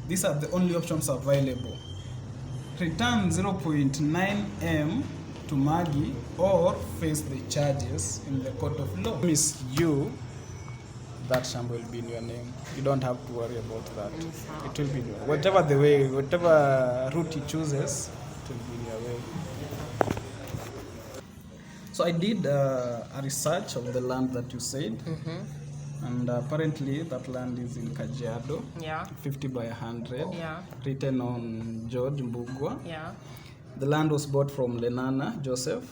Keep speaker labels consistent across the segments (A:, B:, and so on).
A: these are the only options available. Return 0.9 M to Magy or face the charges in the court of law. Miss you, that sum will be in your name. You don't have to worry about that. It will be in your whatever the way, whatever route he chooses, it will be in your way. So I did a research of the land that you said, and apparently that land is in Kajiado. 50 by 100. Written on George Mbugwa. The land was bought from Lenana Joseph.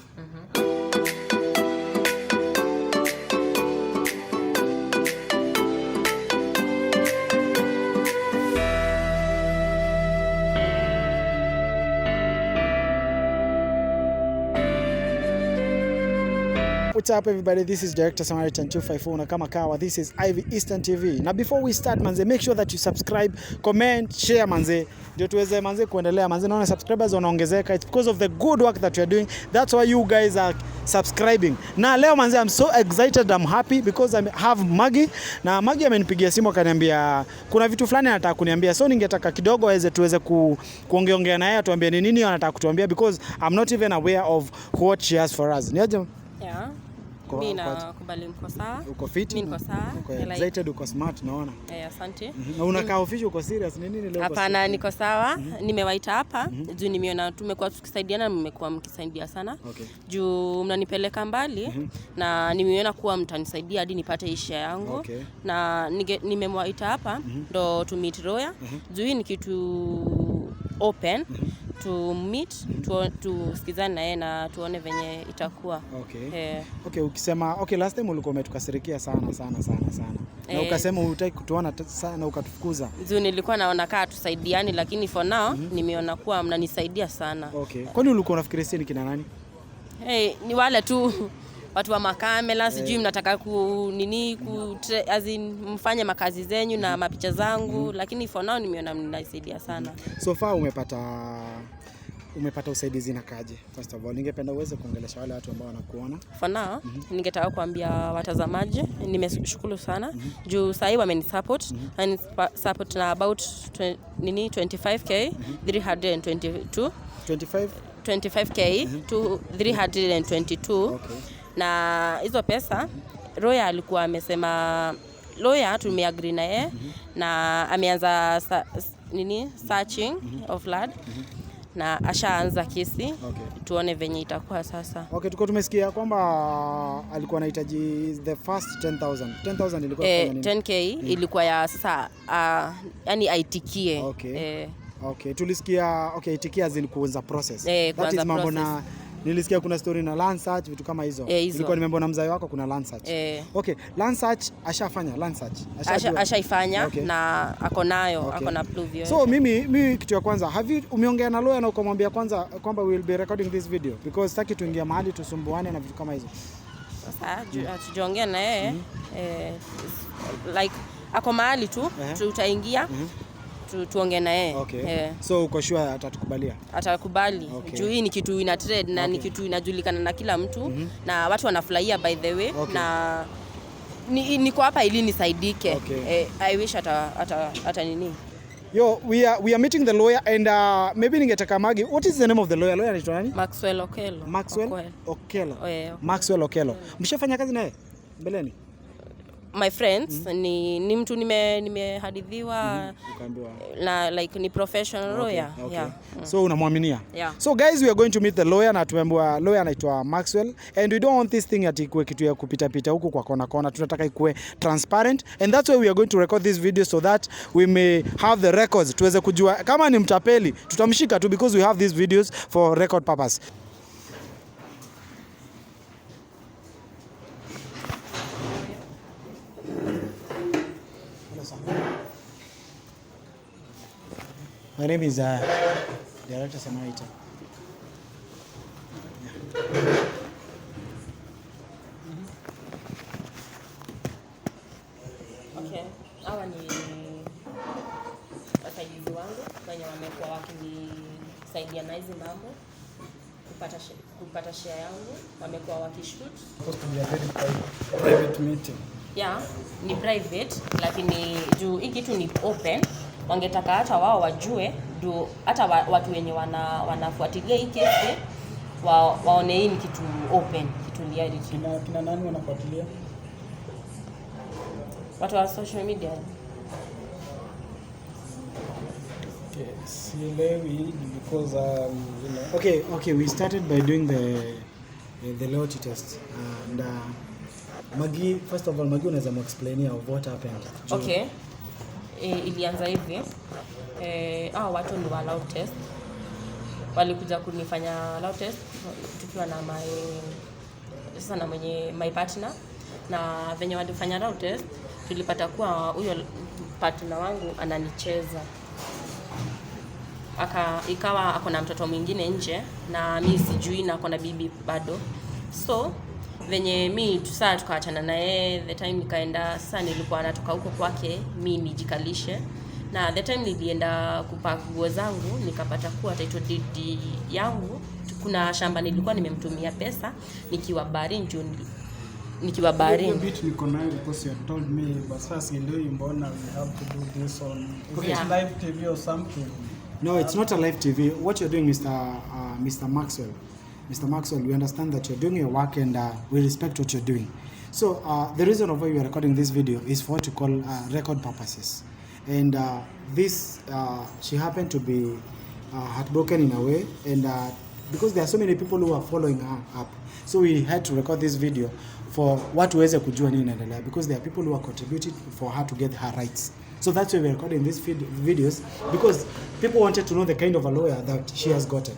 B: What's up everybody, this is Director Samaritan 254 na kama kawa, this is Ivy Eastern TV. Na before we start manze, make sure that you subscribe, comment, share manze, ndio tuweze manze kuendelea manze. Naona subscribers wanaongezeka, it's because of the good work that we are doing, that's why you guys are subscribing. Na leo manze, I'm so excited, I'm happy because I have Magy. Na Magy amenipigia simu akaniambia kuna vitu fulani anataka kuniambia, so ningetaka kidogo tuweze kuongeongea naye atuambie ni nini anataka kutuambia, because I'm not even aware of what she has for us. Niaje?
C: Yeah. Mimi nakubali mko sawa.
B: Uko fit?
C: Mimi niko sawa.
B: Uko excited, uko smart naona.
C: Asante.
B: Na unakaa official, uko serious ni nini leo?
C: Hapana, niko sawa. Nimewaita hapa juu nimeona tumekuwa tukisaidiana, mmekuwa mkisaidia sana. Juu mnanipeleka mbali na nimeona kuwa mtanisaidia hadi nipate isha yangu. Na nimemwaita hapa ndo to meet lawyer. Juu ni kitu open. To meet, tusikizane na yeye na tuone venye itakuwa.
B: Okay, ukisema last time ulikuwa umetukasirikia sana. Na ukasema hutaki kutuona sana ukatufukuza.
C: Juu nilikuwa naona kaa tusaidiani, lakini for now nimeona kuwa mnanisaidia sana.
B: Kwani ulikuwa unafikiria sisi ni kina nani?
C: Ni wale tu watu wa makamera, sijui mnataka mfanye makazi zenyu na mapicha zangu, lakini for now nimeona mnanisaidia sana.
B: So far umepata usaidizi na kaje? First of all, ningependa uweze kuongelesha wale watu ambao wanakuona.
C: For now, ningetaka kuambia watazamaji, nimeshukuru sana. Juu sasa wamenisupport, and support na about 25k 322. 25k to 322. Na hizo pesa lawyer alikuwa amesema, lawyer tumeagree na yeye na ameanza searching of land na ashaanza kesi. Tuone venye itakuwa sasa.
B: Tuko tumesikia kwamba alikuwa anahitaji the first 10,000 ilikuwa kwa nini?
C: 10k ilikuwa ya sasa yani aitikie.
B: Tulisikia itikia zilikuanza process. That is mambo na nilisikia kuna story na land search, vitu kama hizo. Nilikuwa nimeona mzai wako kuna land search. Land search ashafanya land search.
C: Ashaifanya na ako nayo, ako na proof yote.
B: So mimi kitu ya kwanza, umeongea na lawyer na ukamwambia kwanza kwamba we will be recording this video because sitaki tuingia mahali tusumbuane na vitu kama hizo.
C: Sasa tujiongea na yeye like ako mahali tu tutaingia tuongee na yeye.
B: So uko sure atatukubalia?
C: Atakubali. Juu hii ni kitu ina trade na ni kitu inajulikana na kila mtu na watu wanafurahia by the way. Na niko hapa ili nisaidike. I wish ata nini.
B: Yo, we are meeting the lawyer and maybe ningetaka Magy, what is the name of the lawyer? Lawyer anaitwa nani?
C: Maxwell Okello.
B: Okello. Maxwell Okello. Mshafanya kazi naye mbeleni?
C: My friends, ni mtu nimehadithiwa na like ni professional lawyer.
B: So unamwaminia? So guys, we are going to meet the lawyer na tumeambiwa lawyer anaitwa Maxwell, and we don't want this thing ati kuwe kitu ya kupita huku kwa kona. Tunataka ikuwe transparent, and that's why we are going to record this video so that we may have the records, tuweze kujua kama ni mtapeli tutamshika tu, because we have these videos for record purpose. My name is Director Samaritan.
C: Hawa ni wasaidizi wangu wenye wamekuwa wakinisaidia na hizi mambo kupata share yangu, wamekuwa wakishoot.
A: Private meeting.
C: Ni private, lakini juu hii kitu ni open, wangetaka hata wao wajue, ndio hata watu wenye wanafuatilia hii kesi waone hii ni kitu open, kitu reality.
A: Kina nani wanafuatilia?
C: Watu wa social media.
A: Yes, because you know.
B: Okay, we started by doing the loyalty test, and Magy, first of all, Magy, unaweza explain of what happened?
C: Okay. Ilianza hivi. Watu ni wa loud test. Walikuja kunifanya loud test tukiwa na my partner, na venye walifanya loud test tulipata kuwa huyo partner wangu ananicheza. Ikawa ako na mtoto mwingine nje na mimi sijui, na ako na bibi bado. So venye mimi tukaachana naye, the time nikaenda, sasa nilikuwa natoka huko kwake mimi nijikalishe, na the time nilienda kupaka nguo zangu nikapata kuwa title deed yangu, kuna shamba nilikuwa nimemtumia pesa nikiwa baharini. Nikiwa baharini.
A: A bit niko nayo because you told me, but first mbona we have to do this on live TV or something.
B: No, it's not a live TV. What you're doing, Mr. Maxwell. Mr. Maxwell, we understand that you're doing your work, and we respect what you're doing. So the reason of why we are recording this video is for what you call record purposes. And she happened to be heartbroken in a way, and because there are so many people who are following her up, so we had to record this video for watu waweze kujua nini inaendelea, because there are people who are contributing for her to get her rights. So that's why we're recording these videos, because people wanted to know the kind of a lawyer that she has gotten.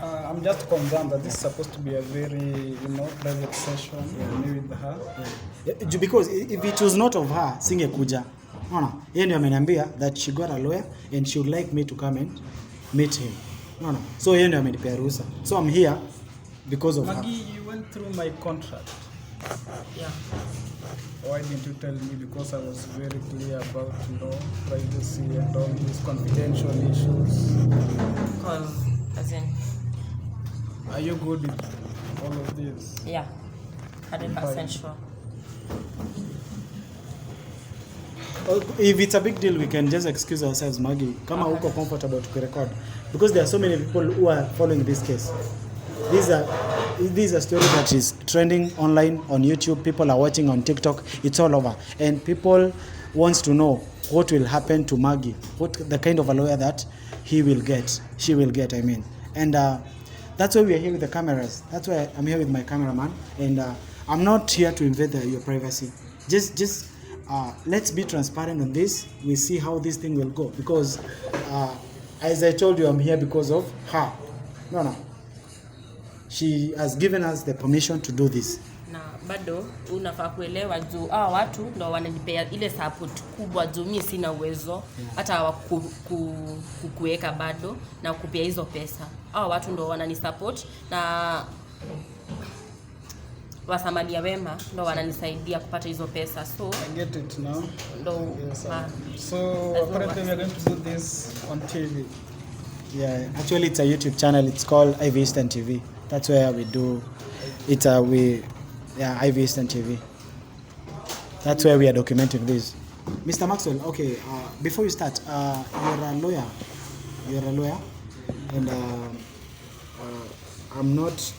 A: I'm just concerned that this is supposed to be a very, private session with her.
B: Yeah. Because if it was not of her, singekuja. No. Yeye ndio ameniambia that she got a lawyer and she would like me to come and meet him. No. So yeye ndio amenipea ruhusa. So I'm here because of her.
A: Magy, you went through my contract.
C: Yeah.
A: Why didn't you tell me? Because I was very clear about, privacy and all these confidential issues.
C: Because, as in...
A: Are you good with all of this?
C: Yeah, 100% sure.
B: If it's a big deal, we can just excuse ourselves, Magy. Kama uko comfortable to record, because there are so many people who are following this case. This is a story that is trending online on YouTube. People are watching on TikTok. It's all over, and people wants to know what will happen to Magy, what the kind of a lawyer that she will get. I mean, and that's why we are here with the cameras. That's why I'm here with my cameraman, and I'm not here to invade your privacy. Just let's be transparent on this. We see how this thing will go, because as I told you, I'm here because of her. No. She has given us the permission to do this.
C: Na bado unafaa kuelewa juu watu ndo wananipea ile support kubwa juu mimi sina uwezo hata kukuweka bado na kupia hizo pesa. Watu ndo wananisupport na wasamalia wema ndo wananisaidia kupata hizo pesa. So
A: I get it now.
C: Yes,
A: so apparently we are going to do this on TV.
B: Yeah, actually it's a YouTube channel. It's called IV Eastern TV. That's where we do it. IV Eastern TV. That's where we are documenting this. Mr. Maxwell, okay, before you start, you're a lawyer. And I'm not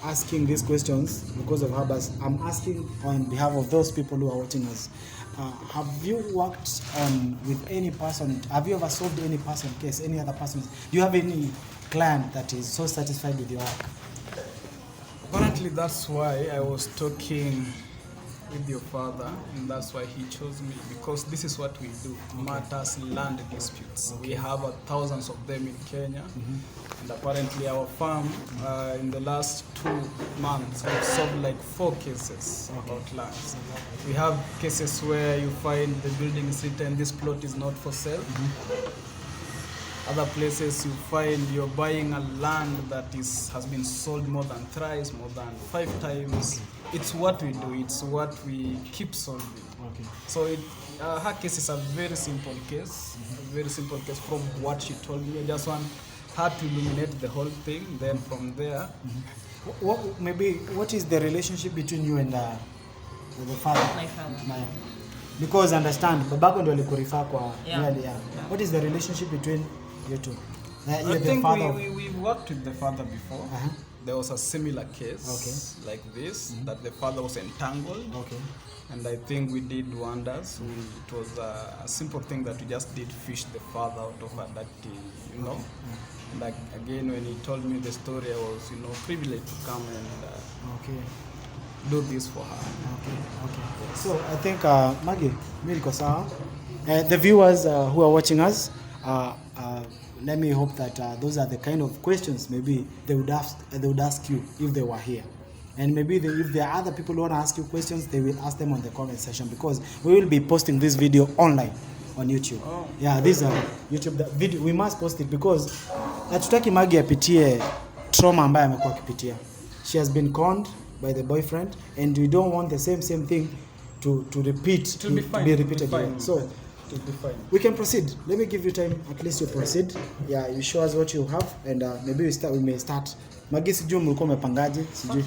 B: asking these questions because of her, but I'm asking on behalf of those people who are watching us. Have you worked with any person? Have you ever solved any person case, any other person? Do you have any client that is so satisfied with your work?
A: Apparently that's why I was talking with your father, and that's why he chose me, because this is what we do. Matters land disputes. We have thousands of them in Kenya, and apparently our farm in the last 2 months we've solved like 4 cases about lands. We have cases where you find the building is written this plot is not for sale. Other places you find you're buying a land that has been sold more than thrice, more than 5 times. It's what we do, it's what we keep solving.
B: Okay.
A: So her case is a very simple case, from what she told me. I just want her to illuminate the whole thing, then from there.
B: What is the relationship between you and the father?
C: My father.
B: Because understand, babako ndio alikurefer kwa
C: Yeah.
B: What is the relationship between you two?
A: I think we worked with the father before. There was a similar case like this, that the father was entangled. And I think we did wonders. It was a simple thing that we just did fish the father out of a dirty, you know. Like again, when he told me the story, I was, you know, privileged to come and do this for her.
B: So I think Magy, the viewers who are watching us, let me hope that those are the kind of questions maybe they would ask you if they were here. And maybe if there are other people who want to ask you questions, they will ask them on the comment section, because we will be posting this video online on YouTube. This is YouTube video. We must post it because hatutaki Magy apitie trauma ambayo amekuwa akipitia. She has been conned by the boyfriend, and we don't want the same thing to repeat, to be repeated again. So we can proceed. Let me give you time at least to proceed. You show us what you have, and maybe we may start. Magy, sijui mlikuwa umepangaje? Sijui.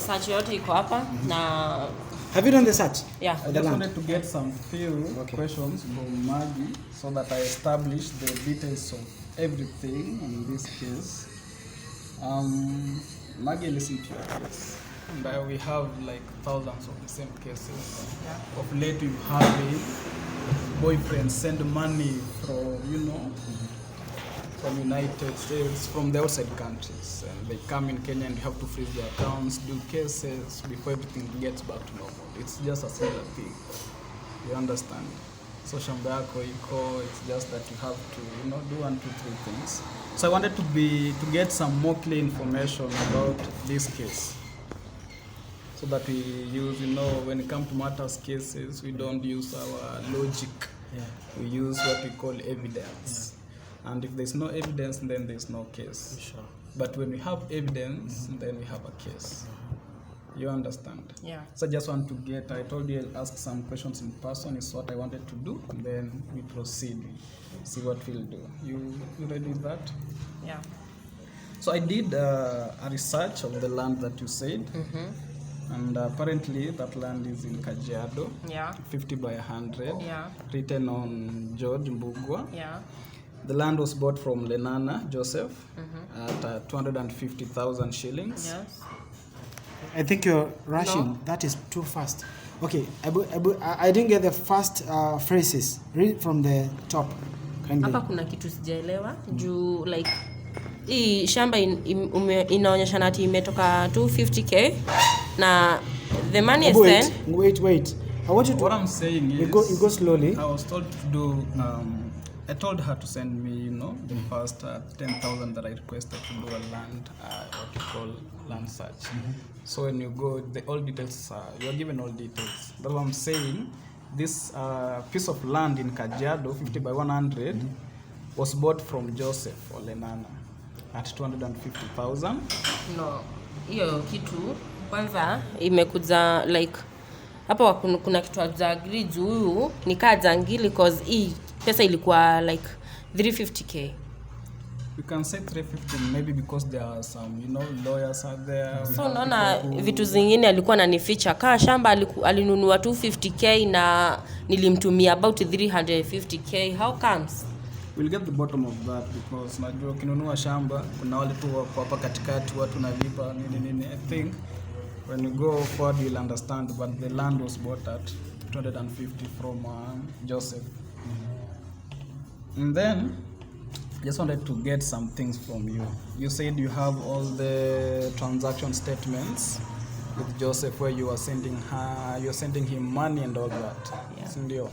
C: Search yote iko hapa na
B: Have you done the search?
A: I just wanted to get some few questions from Magy so that I establish the details of everything in this case. Magy, listen to your case. And we have like thousands of the same cases. Of late, you have a boyfriend send money from, you know, from United States, from the outside countries, and they come in Kenya and you have to freeze their accounts, do cases before everything gets back to normal. It's just a similar thing. You understand? So shamba yako iko, it's just that you have to, you know, do 1, 2, 3 things. So I wanted to get some more clear information about this case, so that we use, you know, when it comes to matters cases, we don't use our logic. We use what we call evidence. And if there's no evidence, then there's no case.
B: Sure.
A: But when we have evidence, then we have a case. You understand? So I just want to get, I told you I'll ask some questions in person, is what I wanted to do, and then we proceed, see what we'll do. You ready with that? So I did a research of the land that you said. And apparently that land is in Kajiado, 50 by 100, written on George Mbugua. The land was bought from Lenana Joseph at 250,000 shillings.
B: I think you're rushing. No. That is too fast. Okay, I didn't get the first phrases. Read from the top.
C: Hapa kuna kitu sijaelewa juu like hii shamba inaonyesha nati imetoka 250k na the money is then.
B: Wait. I want you to.
A: What I'm saying is,
B: you go slowly.
A: I was told to do. I told her to send me, you know, the first 10,000 that I requested to do a land, what you call land search. So when you go, all details, you are given all details. That's what I'm saying. This piece of land in Kajiado, 50 by 100, was bought from Joseph or Lenana at 250,000.
C: No, hiyo kitu kwanza imekuja like hapa kuna kitu hajagree juu huyu nikaa jangili cause hii pesa ilikuwa like 350k.
A: You can say 350 maybe because there are some, you know, lawyers out there.
C: So naona vitu zingine alikuwa ananificha. Kaa shamba alinunua 250k na nilimtumia about 350k. How comes?
A: We'll get the bottom of that because najua ukinunua shamba kuna wale tu wako hapa katikati watu nalipa nini. I think when you go forward you'll understand, but the land was bought at 250 from Joseph. And then just wanted to get some things from you. You said you have all the transaction statements with Joseph where you are sending him money and all that. Sindio?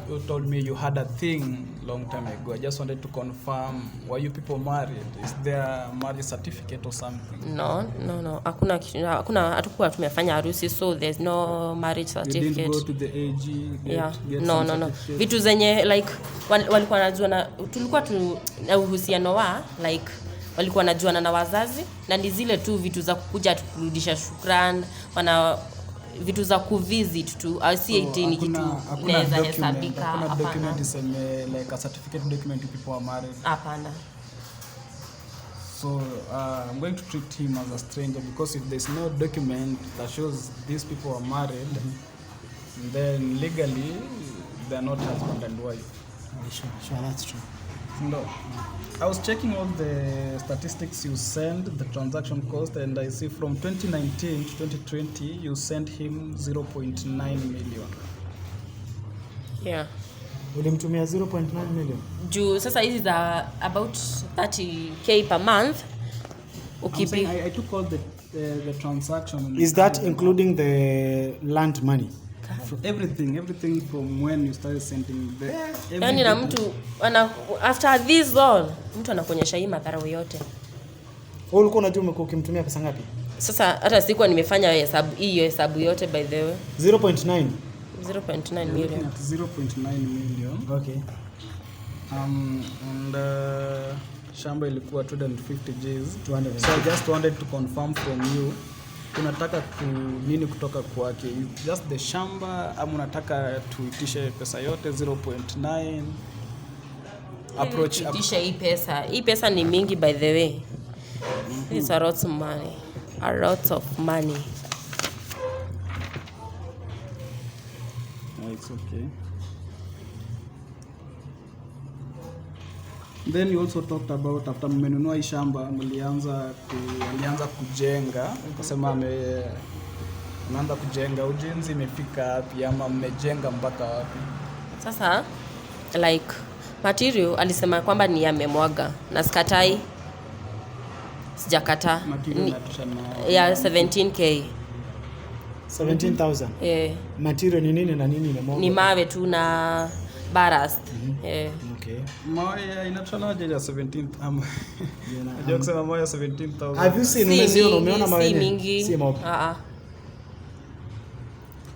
A: You told me you had a thing long time ago. I just wanted to confirm, were you people married? Is there a marriage certificate or something?
C: No. Hakuna hatukuwa tumefanya harusi, so there's no marriage certificate.
A: You didn't go to the AG? Get
C: No. Vitu zenye like walikuwa najua na tulikuwa na uhusiano wa like walikuwa najuana na wazazi na ni zile tu vitu za kukuja kurudisha shukrani, wana vitu za kuvisit tu si 18 kitu naweza hesabika.
A: Hapana. Document is like a certificate document if people are married.
C: Hapana.
A: So I'm going to treat him as a stranger because if there's no document that shows these people are married, And then legally, they're not husband and wife.
B: Sure, that's true.
A: No. I was checking all the statistics you sent, the transaction cost, and I see from 2019 to 2020, you sent him 0.9 million.
C: Yeah.
B: Ulimtumia 0.9 million.
C: Juu sasa hizi za about 30k per month.
A: I took all the transaction.
B: Is that including the land money?
A: Everything from when you started sending the
C: yani na mtu after this all mtu anakuonyesha hii madharau yote.
B: Wewe ulikuwa unajua umekuwa ukimtumia pesa ngapi?
C: Sasa hata sikuwa nimefanya hesabu yote by the way.
B: 0.9
C: million.
A: 0.9 million.
B: Okay.
A: And shamba ilikuwa 250 Gs. So I just wanted to confirm from you, unataka nini kutoka kwake? Just the shamba ama unataka tuitishe pesa yote 0.9? Approach
C: tuitishe hii pesa ni mingi by the way. It's a lot of money. A lot of money.
A: It's okay. Then you also talked about after mmenunua hii shamba mlianza kujenga, ukasema mnaanza kujenga, ujenzi imefika wapi ama mmejenga mpaka wapi?
C: Sasa like material alisema kwamba ni yamemwaga na sikatai, sijakata ya 17k
B: 17,000. Material ni nini na nini imemwaga?
C: Ni mawe tu na ballast.
A: Okay. Mawe inatoshana ya 17 ama unajua kusema mawe 17,000.
B: Have you seen umeona mawe
C: mingi?
B: Si mawe.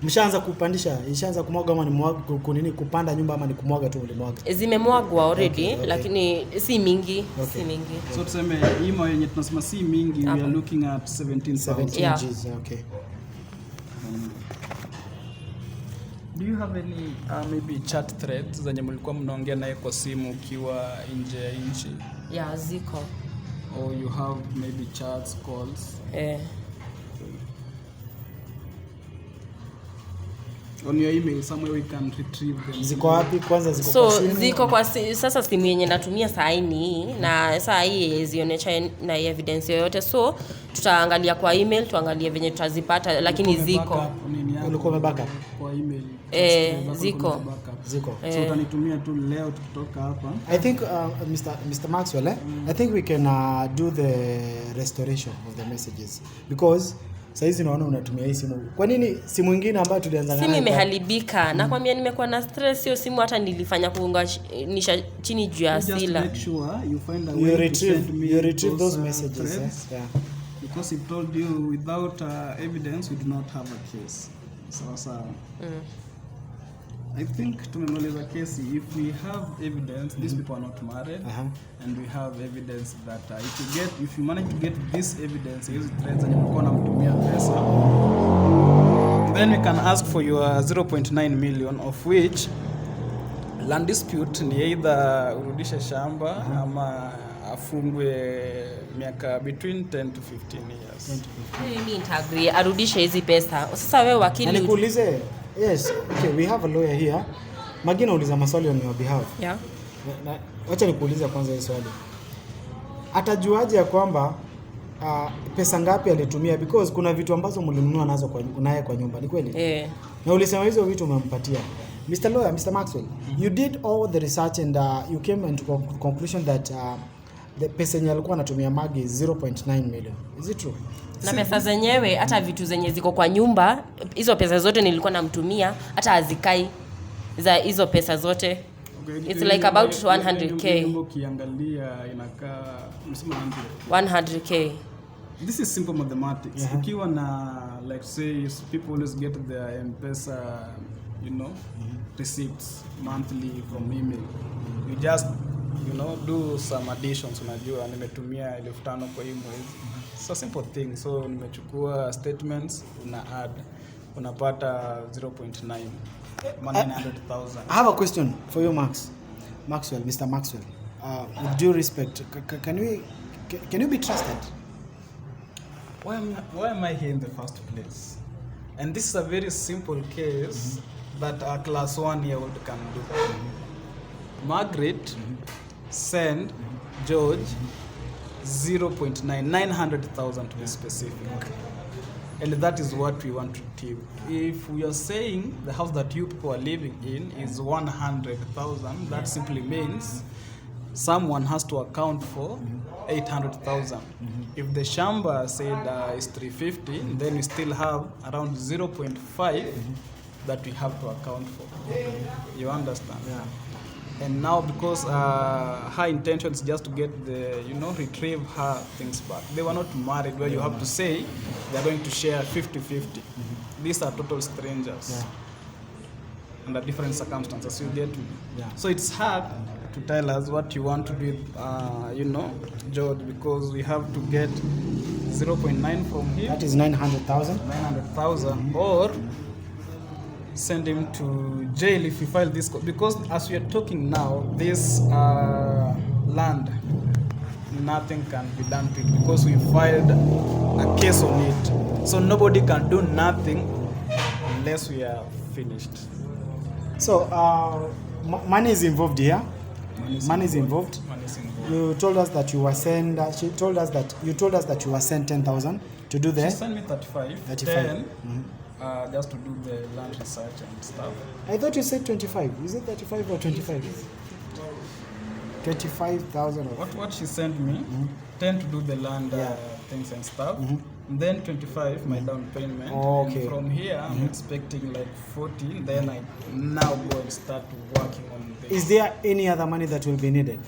B: Mshaanza kupandisha, ishaanza kumwaga ama ni mwaga kunini kupanda nyumba ama ni kumwaga tu ulimwaga?
C: Zimemwagwa already, okay. Lakini si mingi,
B: okay.
C: Si mingi.
A: So tuseme hii mawe yenye tunasema si mingi, we are looking at 17,000.
B: Yeah. Gs, okay.
A: Do you have any maybe chat threads zenye mlikuwa mnaongea naye kwa simu ukiwa nje ya nchi?
C: Yeah, ziko.
A: Or you have maybe chats, calls? On your email somewhere we can retrieve them.
B: Ziko wapi kwanza? Ziko kwa simu?
C: Ziko kwa sasa simu yenye natumia saa hii na saa hii zionesha na evidence yoyote, so tutaangalia kwa email tuangalie venye tutazipata, lakini ziko.
B: Ulikuwa umebackup
A: kwa email?
C: Ziko.
A: So utanitumia tu leo tukitoka hapa.
B: I think Mr. Maxwell, I think we can do the restoration of the messages because saizi naona unatumia hii simu. Kwa nini simu nyingine ambayo tulianza nayo?
C: Simu imeharibika. Nakwambia nimekuwa na stress, hiyo simu hata nilifanya kuunganisha chini juu ya sila.
A: Just make sure you find a way to send me
B: you retrieve those messages. Yeah.
A: Because he told you without evidence we do not have a case. So I think tumemaliza kesi. If we have evidence, these people are not married, and we have evidence that if you manage to get this evidence, use threads and you're gonna mtumia pesa, then we can ask for your 0.9 million, of which land dispute ni either urudishe shamba ama afungwe miaka between 10 to 15 years.
C: Mimi nitagree arudishe hizi pesa. Sasa wewe wakili,
B: nikuulize. Yes, okay, we have a lawyer here. Magy nauliza maswali on your behalf.
C: Yeah.
B: Wacha nikuulize kwanza hii swali. Atajuaje ya kwamba pesa ngapi alitumia, because kuna vitu ambazo mlinunua nazo kwa nyumba, ni kweli? Na ulisema hizo vitu umempatia. Mr. Lawyer, Mr. Maxwell, you did all the research and you came into conclusion that the pesa yenye alikuwa anatumia Magy is 0.9 million. Is it true?
C: Na pesa zenyewe hata vitu zenye ziko kwa nyumba, hizo pesa zote nilikuwa namtumia hata hazikai za hizo pesa zote. Okay, it's like about 100k.
A: Ukiangalia inakaa msema
C: 100k.
A: This is simple mathematics. Ukiwa na like say people always get their M-Pesa, receipts monthly from email. You just do some additions, unajua nimetumia 1500 kwa hii mwezi. So simple thing. So nimechukua statements, una add, unapata 0.9 $900,000.
B: I have a question for you, Maxwell, Mr. Maxwell. With due respect, can you be trusted?
A: Why am I here in the first place? And this is a very simple case. that a class 1-year-old can do. Margaret sent George 900,000 to be specific. And that is what we want to do. If we are saying the house that you people are living in is 100,000, that simply means someone has to account for 800,000. If the shamba said is 350, then we still have around 0.5 that we have to account for. You understand?
B: Yeah.
A: And now because her intention is just to get retrieve her things back. They were not married where you have to say they're going to share 50-50. These are total strangers under different circumstances. You get me?
B: Yeah.
A: So it's hard to tell us what you want to do with, George, because we have to get 0.9 from him.
B: That is 900,000.
A: 900,000 or send him to jail if we file this because as we are talking now, this land, nothing can be done to it because we filed a case on it. So nobody can do nothing unless we are finished.
B: So money is involved here. Money is involved. You told us that you were sent. She told us that you told us that you were sent 10,000 to do the.
A: She sent me 35.
B: 35.
A: Just to do the land research and stuff.
B: I thought you said 25. Is it 35 or 25? 25,000.
A: What she sent me, 10 to do the land things and stuff. And then 25 my down payment.
B: Oh, okay.
A: And from here I'm expecting like 40. Then I now go and start working on this.
B: Is there any other money that will be needed?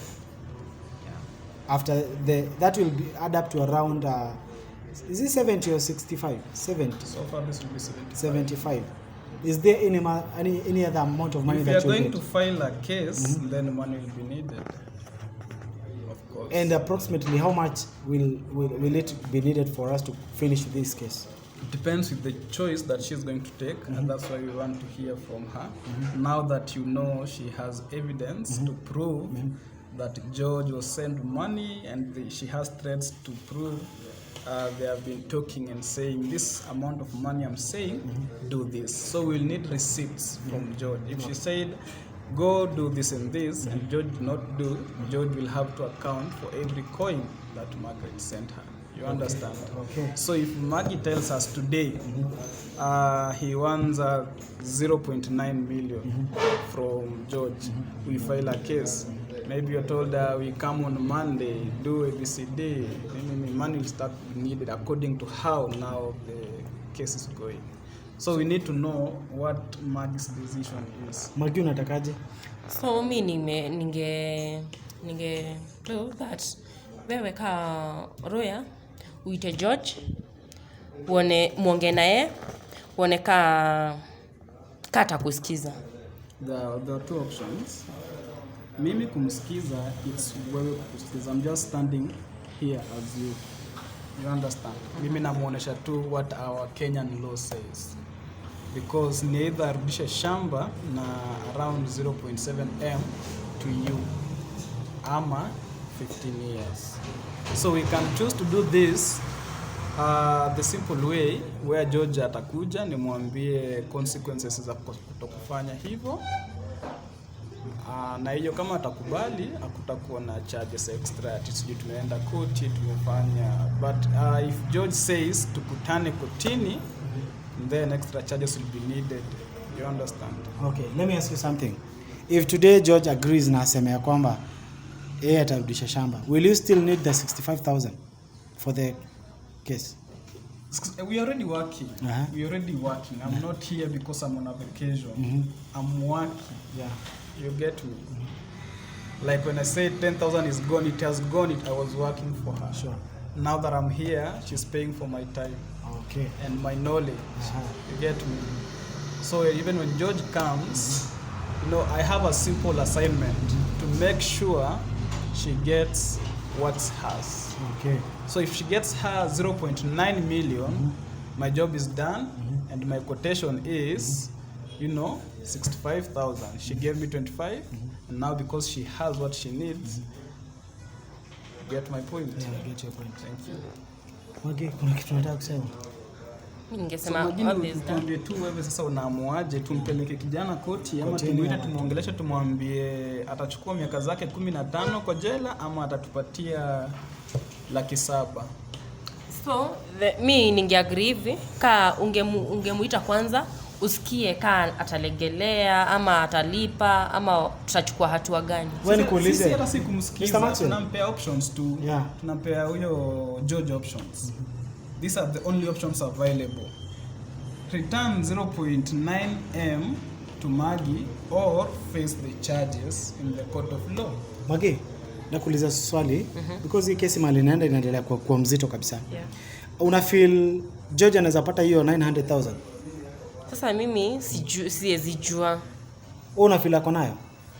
B: After that will be add up to around. Is it 70 or 65? 70.
A: So far this will be 75.
B: 75. Is there any other amount of money
A: if
B: that
A: you are
B: you
A: going
B: get?
A: to file a case, then money will be needed. Of course.
B: And approximately how much will it be needed for us to finish this case?
A: It depends with the choice that she's going to take, and that's why we want to hear from her. Now that you know she has evidence to prove that George was sent money, and she has threats to prove they have been talking and saying this amount of money I'm saying, do this. So we'll need receipts from George. If she said, go do this and this, and George did not do, George will have to account for every coin that Margaret sent her. You understand?
B: Okay.
A: So if Magy tells us today he wants 0.9 million from George, we file a case. Maybe you're told we come on Monday, do ABCD, money will start needed according to how now the case is going. So we need to know what Magy's decision is.
B: Magy, unatakaje?
C: So mi ninge do that wewe ka Roya uite George muonge naye uone kata kusikiza.
A: There are two options. Mimi kumsikiza, it's wewe kusikiza. I'm just standing here as you. You understand? Mimi namuonesha tu what our Kenyan law says. Because ni either arudishe shamba na around 0.7 M to you ama 15 years. So we can choose to do this the simple way where George atakuja nimwambie consequences za kutokufanya hivyo. Na hiyo kama atakubali hakutakuwa na charges extra sijui tumeenda koti tumefanya, but if George says tukutane kotini, then extra charges will be needed. You understand?
B: Okay, let me ask you something. If today George agrees na aseme ya kwamba yeye atarudisha shamba, will you still need the 65,000 for the case?
A: We are already working. We are already working. I'm not here because I'm on a vacation. I'm working.
B: Yeah.
A: You get me? Like when I say 10,000 is gone, it has gone. I was working for her.
B: Sure.
A: Now that I'm here, she's paying for my time.
B: Okay.
A: And my knowledge. You get me? So even when George comes, I have a simple assignment to make sure she gets what's hers.
B: Okay.
A: So if she gets her 0.9 million, my job is done, and my quotation is, 65,000. She gave me 25, and now because she has what she needs, get my point.
B: Yeah, I get your point.
A: Thank you.
B: Okay, kuna kitu nataka kusema.
C: Ningesema
A: tuambie tu wewe sasa unaamuaje, tumpeleke kijana koti ama tumuite tumuongeleshe tumwambie atachukua miaka zake 15 kwa jela ama atatupatia 700,000?
C: So mi ningeagree hivi ka ungemuita kwanza usikie ka atalegelea ama atalipa ama tutachukua hatua gani.
B: Wewe nikuulize.
A: Hata si kumsikiza, tunampea options tu. Tunampea huyo George options. These are the only options available. Return 0.9 M to Magy or face the charges in the court of law.
B: Magy, nakuuliza swali because hii kesi mali inaendelea kwa mzito kabisa. Una feel George anaweza pata hiyo 900,000?
C: Sasa mimi siwezi jua.
B: Wewe una feel ako nayo?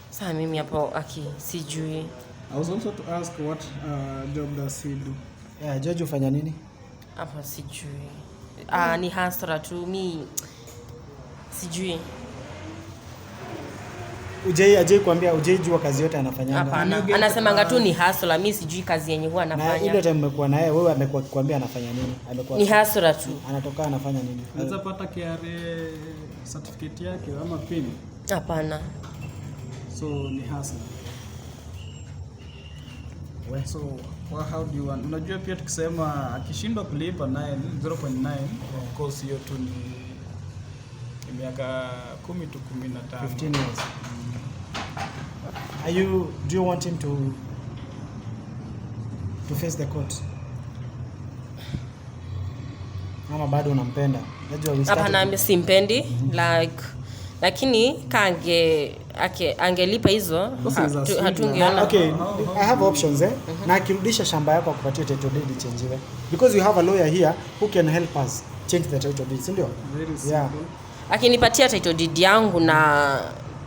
C: Sasa mimi hapo sijui.
A: I was also to ask what job does he do?
B: George ufanya nini?
C: Hapo sijui. Ni hasara tu, mi sijui.
B: Ajai kuambia jua kazi yote anafanyanga?
C: Hapana. Anasemanga tu ni hasara, mi sijui kazi yenye huwa anafanya.
B: Na ile time mmekuwa naye wewe amekuwa kuambia anafanya nini?
C: Ni hasara tu.
B: Anatoka anafanya nini?
A: Anaweza pata KRA certificate yake ama PIN?
C: Hapana.
A: So ni hasara. So how do you want? Unajua pia tukisema akishindwa kulipa 0.9 of course hiyo tu ni miaka 10 to 15.
B: 15 years. Do you want him to face the court? Mama bado unampenda?
C: Hapana, mimi simpendi lakini angelipa hizo hatungeona.
B: Okay, I have options na akirudisha shamba yako akupatie title deed changewe because you have a lawyer here who can help us change the title deed, ndio?
C: Akinipatia title deed yangu na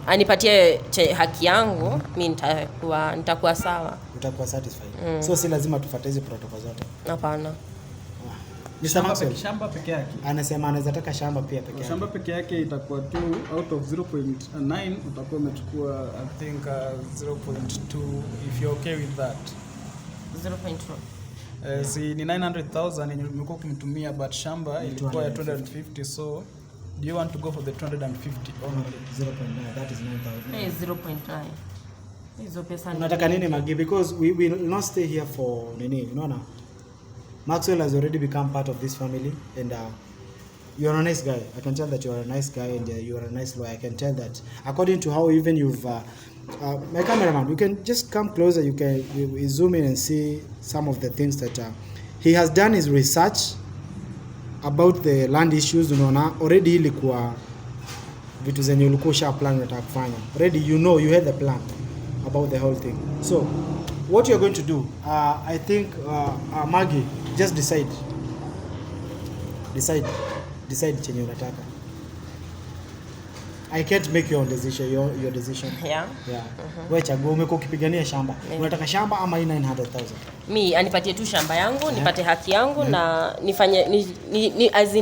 C: anipatie haki yangu, mimi nitakuwa sawa.
B: Utakuwa satisfied. So si lazima tufuate hizo protocol zote.
C: Hapana.
B: Mr. Maxwell,
A: shamba peke yake.
B: Anasema anaweza taka shamba pia peke yake.
A: Shamba peke yake itakuwa tu out of 0.9 utakuwa umechukua I think 0.2 if you're okay with that.
C: 0.2.
A: Si ni 900,000 yenye umekuwa ukimtumia but shamba ilikuwa ya 250, so do you want to go for the 250 only?
B: 0.9, that is 9,000.
C: 0.9. Hizo pesa ni.
B: Unataka nini Magy? Because we will not stay here for nini, unaona? Maxwell has already become part of this family and you are a nice guy. I can tell that you are a nice guy and you are a nice lawyer. I can tell that according to how even you've my cameraman, you can just come closer, you zoom in and see some of the things that he has done his research about the land issues. Unaona already ilikuwa vitu zenye ulikuwa usha plan unataka kufanya already, you had the plan about the whole thing. So what you're going to do, I think Magy, just decide chenye unataka. I can't make your decision, your decision. Wewe chagua, umekuwa ukipigania shamba. Unataka shamba ama 900,000?
C: Mimi anipatie tu shamba yangu, nipate haki yangu na nifanye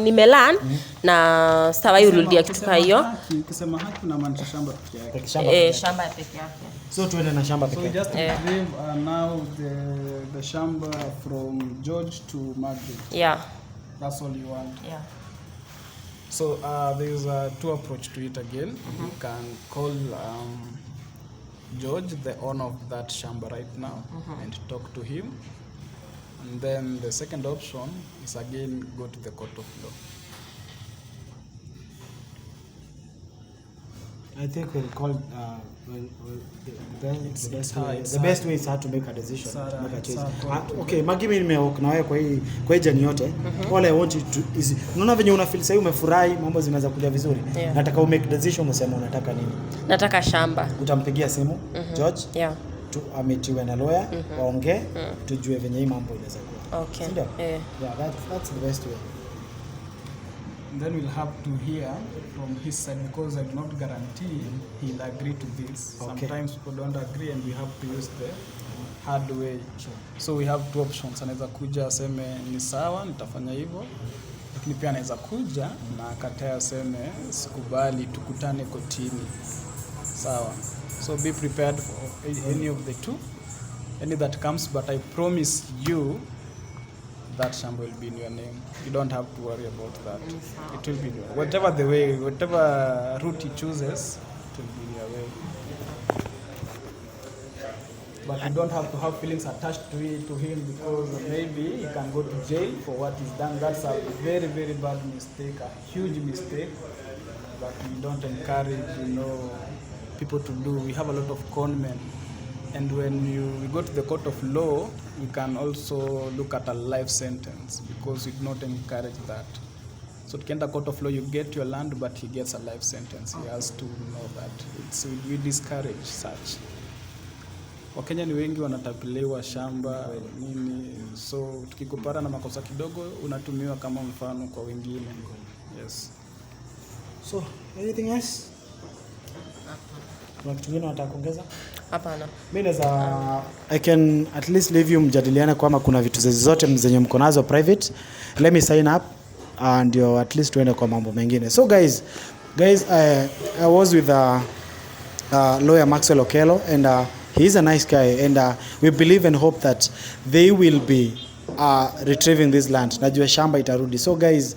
C: nimelan na sitawahi rudia kitu kama hiyo.
A: Ukisema haki unamaanisha shamba peke yake.
C: Shamba peke yake.
B: So tuende na shamba peke yake.
A: So just give now the shamba from George to Magy. That's all you want. So there is a two approach to it again. You can call George, the owner of that shamba right now, and talk to him. And then the second option is again go to the court of law.
B: I think we'll call the best way is how to make a decision, make a choice. Okay, Magy, mimi nimeoka na wewe kwa hii jani yote. All I want you to is, unaona venye una feel sasa umefurahi, mambo zimeanza kuja vizuri. Nataka u make decision, useme unataka nini. Nataka shamba. Utampigia simu George? Tu ametiwe na lawyer, waongee, tujue venye hii mambo inaweza kuwa. Okay. That's the best way.
A: Then we'll have to hear from his side because I do not guarantee he'll agree to this. Sometimes people don't agree and we have to use the hard way. So we have two options. Anaweza kuja aseme ni sawa nitafanya hivyo, lakini pia anaweza kuja na akataa aseme sikubali, tukutane kotini. Sawa. So be prepared for any of the two, any that comes, but I promise you that shamba will be in your name. You don't have to worry about that. It will be in your, whatever route he chooses, it will be in your way. But you don't have to have feelings attached to him because maybe he can go to jail for what he's done. That's a very, very bad mistake, a huge mistake that we don't encourage, people to do. We have a lot of con men. And when we go to the court of law, we can also look at a life sentence because we do not encourage that. So to the court of law, you get your land, but he gets a life sentence. He has to know that. We discourage such. Wakenya ni wengi wanatapeliwa shamba nini, so tukikupata na makosa kidogo unatumiwa kama mfano kwa wengine. Yes.
B: So anything else? Kuna kitu kingine unataka kuongeza?
C: Hapana.
B: Mimi I can at least leave you mjadiliane kwamba kuna vitu zote zenye mko nazo private. Let me sign up and you at least tuende kwa mambo mengine. So guys, I was with lawyer Maxwell Okello, and he's a nice guy, and we believe and hope that they will be retrieving this land. Najua shamba itarudi. So guys,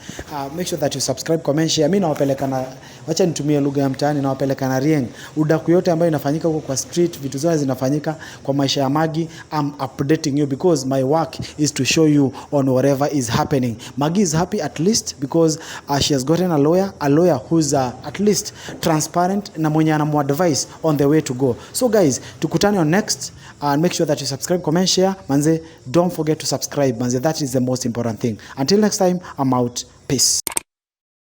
B: make sure that you subscribe, comment, share. Mimi nawapeleka na, wacha nitumie lugha ya mtaani, nawapeleka na rieng. Udaku yote ambayo inafanyika huko kwa street, vitu zote zinafanyika kwa maisha ya Magy. I'm updating you because my work is to show you on whatever is happening. Magy is happy at least because she has gotten a lawyer who's at least transparent na mwenye anamuadvise on the way to go. So guys, tukutane on next, and make sure that you subscribe, comment, share. Manze, don't forget to subscribe. Manze, that is the most important thing. Until next time, I'm out. Peace.